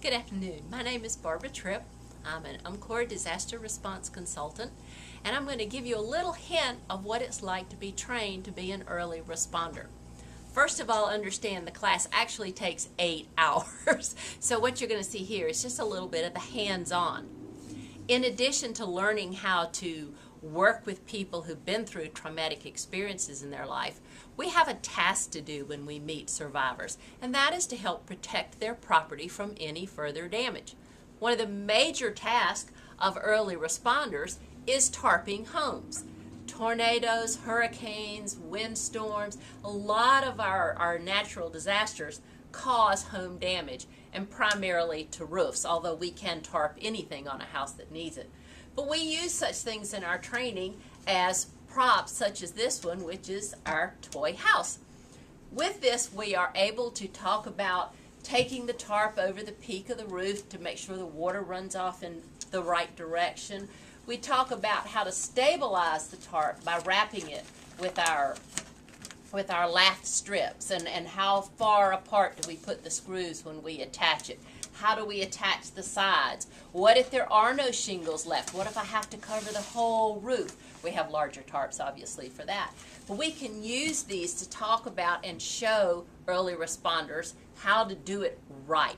Good afternoon. My name is Barbara Tripp. I'm an UMCOR disaster response consultant, and I'm going to give you a little hint of what it's like to be trained to be an early responder. First of all, understand the class actually takes 8 hours. So what you're going to see here is just a little bit of the hands-on. In addition to learning how to work with people who've been through traumatic experiences in their life, we have a task to do when we meet survivors, and that is to help protect their property from any further damage. One of the major tasks of early responders is tarping homes. Tornadoes, hurricanes, windstorms, a lot of our natural disasters cause home damage, and primarily to roofs, although we can tarp anything on a house that needs it. But we use such things in our training as props, such as this one, which is our toy house. With this, we are able to talk about taking the tarp over the peak of the roof to make sure the water runs off in the right direction. We talk about how to stabilize the tarp by wrapping it with our lath strips, and how far apart do we put the screws when we attach it. How do we attach the sides? What if there are no shingles left? What if I have to cover the whole roof? We have larger tarps, obviously, for that. But we can use these to talk about and show early responders how to do it right.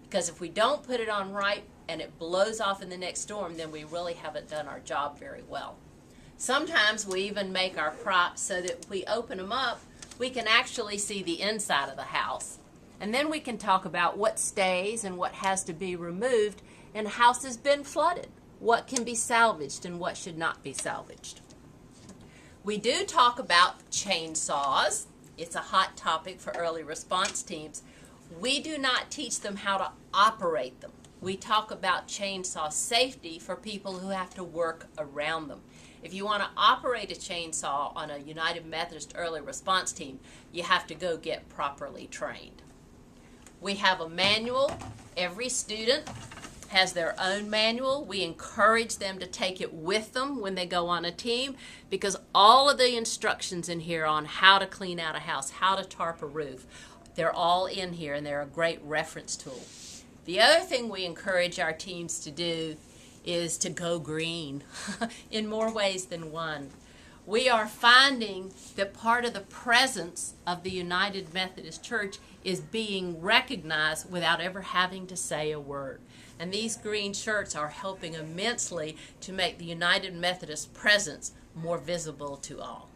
Because if we don't put it on right and it blows off in the next storm, then we really haven't done our job very well. Sometimes we even make our props so that if we open them up, we can actually see the inside of the house. And then we can talk about what stays and what has to be removed in a house that's been flooded. What can be salvaged and what should not be salvaged. We do talk about chainsaws. It's a hot topic for early response teams. We do not teach them how to operate them. We talk about chainsaw safety for people who have to work around them. If you want to operate a chainsaw on a United Methodist early response team, you have to go get properly trained. We have a manual. Every student has their own manual. We encourage them to take it with them when they go on a team, because all of the instructions in here on how to clean out a house, how to tarp a roof, they're all in here, and they're a great reference tool. The other thing we encourage our teams to do is to go green in more ways than one. We are finding that part of the presence of the United Methodist Church is being recognized without ever having to say a word. And these green shirts are helping immensely to make the United Methodist presence more visible to all.